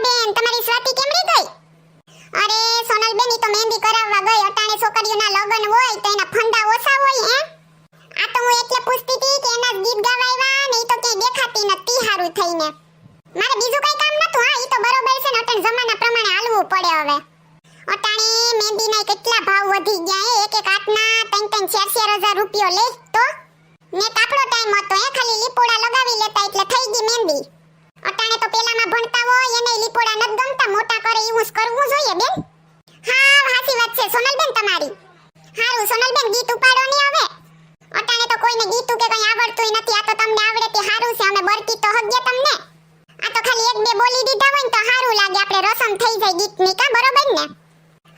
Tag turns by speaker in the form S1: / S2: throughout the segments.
S1: બેન, તમારી સ્વાતિ કેમડી ગઈ? અરે સોનલ બેન, ઈ તો મહેંદી કરાવવા ગઈ. અટાણે છોકરીઓના લગન હોય તો એના ફંડા ઓછા હોય હે. આ તો હું એટલે પૂછતી હતી કે એના ગીત ગાવાયવા ને ઈ તો ક્યાંય દેખાતી નથી હારું થઈને. મારે બીજું કઈ કામ નતું. હા, ઈ તો બરોબર છે ને, અટાણે જમાના પ્રમાણે હાલવું પડે હવે. અટાણે મહેંદીના કેટલા ભાવ વધી ગયા હે. એક એક હાથના 3-4 રૂપિયો લે તો ને કાપડો ટાઈમ હતો હે, ખાલી લીપોડા લગાવી લેતા એટલે થઈ ગઈ મહેંદી. અટાણે તો પેલામાં ભણતા હોય એને લીપોડા નત ગમતા, મોટા કરે એવું જ કરવું જોઈએ બેન. હા, હાચી વાત છે સોનલ બેન તમારી. હારું સોનલ બેન, ગીત ઉપાડો ની હવે. અટાણે તો કોઈને ગીતું કે કઈ આવડતું નથી. આ તો તમને આવડે તે હારું છે. અમે બરકી તો હગ્યે તમને. આ તો ખાલી એક બે બોલી દીધા હોય ને તો હારું લાગે, આપણે રસમ થઈ જાય ગીતની. કા બરોબર ને?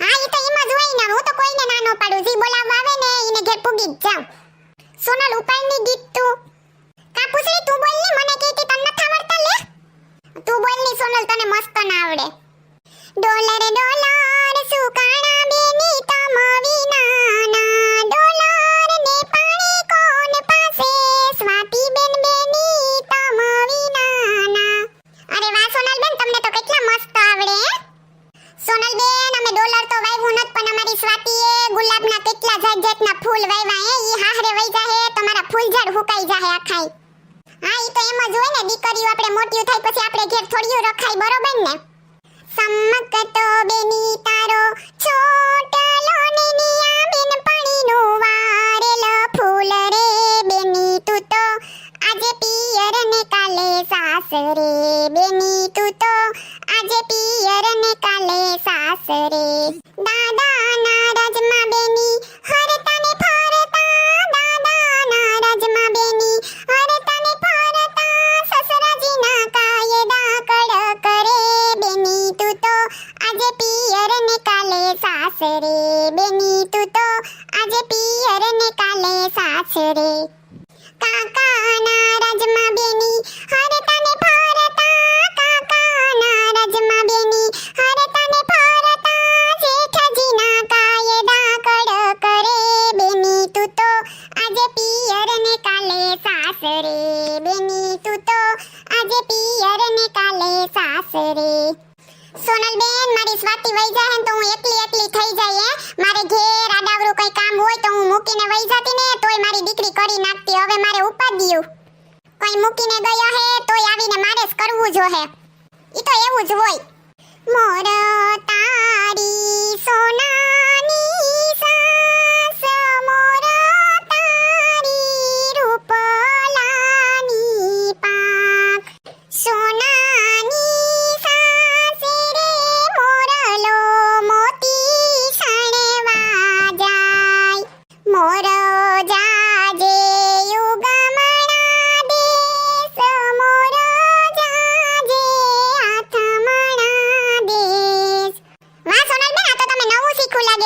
S1: હા, ઈ તો એમ જ હોય ને. હું તો કોઈને ના નો પાડું. જી બોલાવવા આવે ને ઈને ઘેર પૂગી જ જાઉં. સોનલ ઉપાડની ગીત તું. કા પૂછડી તું બોલ ને, મને કીધી તને નથી આવડતા લે. તું બોલ ની સોનલ, તને મસ્ત ના આવડે. ડોલર ડોલર સુકાણા બેની તમ વિનાના, ડોલર ને પાણી કોણ પાસે, સ્વાતિ બેન બેની તમ વિનાના. અરે વાહ સોનલ બેન, તમને તો કેટલા મસ્ત આવડે હે. સોનલ બેન, અમે ડોલર તો વાવ્યું નત, પણ અમારી સ્વાતીએ ગુલાબના કેટલા જાત જાતના ફૂલ વાવ્યા હે. ઈ હાહરે વઈ જાહે તમારા ફૂલ ઝાડ હુકાઈ જાહે આખાઈ. હા, ઈ તો એમ જ હોય ને, દીકરીઓ આપણે મોટી થાય પછી આપણે ઘેર થોડીયું રખાય, બરોબર ને? સમકતો બેની તારો છોટલો ને નિયા બેન પાણીનું વારેલ ફૂલ રે બેની તું તો આજે પિયર ને કાલે સાસરે, બેની તું તો આજે પિયર ને કાલે સાસરે. દાદાના રાજમાં બેની હરતા ને ફરતા, દાદાના રાજમાં બેની હરતા ને ફરતા, સસરાજીના કાયદા કડક રે બેની તું તો આજે પિયર ને કાલે સાસરે, બેની તું તો આજે પિયર ને કાલે સાસરે. કાકાના રાજમાં બેની હરતા ને ફરતા, કાકાના રાજમાં બેની હરતા ને ફરતા, જેઠાજીના કાયદા કડક રે બેની તું તો આજે પિયર ને કાલે સાસરે, બેની તું તો આજે પિયર ને કાલે સાસરે. સોનલ બેન, મારી સ્વાતિ વઈ જાહે તો હું એકલી એકલી થઈ જાય હે. મારે ઘેર આડાવરું કઈ કામ હોય તો હું મૂકીને વઈ જાતી ને તોય મારી દીકરી કરી નાખતી. હવે મારે ઉપાડ્યું કઈ મૂકીને ગયો હે તોય આવીને મારે જ કરવું જોહે. ઈ તો એવું જ હોય. મોર તારી સોનાની સાસ, મોર તારી રૂપલાની પાંખ, સોનાની સાસ રે મોરલો મોતી સણવા જાય, મોર જાજે યુગમણા દેશ, મોર જાજે આથમણા દેશ. વાહ સોનલ બેન, આ તો તમે નવું શીખું લાગે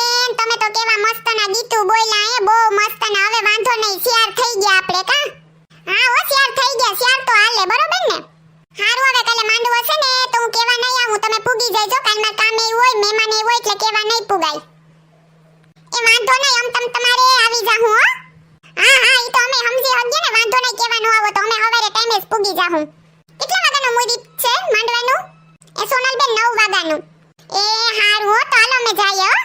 S1: બેન તમે તો કેવા મસ્તના ગીતું બોલ્યા હે બહુ મસ્તના હવે વાંધો નહીં શેર થઈ ગયા આપણે કા હા હો શેર થઈ ગયા શેર તો હાલે બરોબર ને હારું હવે કાલે માંડવો છે ને તો હું કેવા નહીં આવું તમે પૂગી જાયજો કાલમાં કામે હોય મહેમાન હોય એટલે કેવા નહીં પુગાય એ વાંધો નહીં તમ તમારે આવી જાહું હો હા હા ઈ તો અમે સમજી હગીએ ને વાંધો નહીં કેવા ન આવો તો અમે હવારે ટાઈમે જ પૂગી જાહું કેટલા વાગાનું મુહૂર્ત છે માંડવાનું એ સોનલબેન 9 વાગાનું એ હારું હો તો હાલો અમે જઈએ હો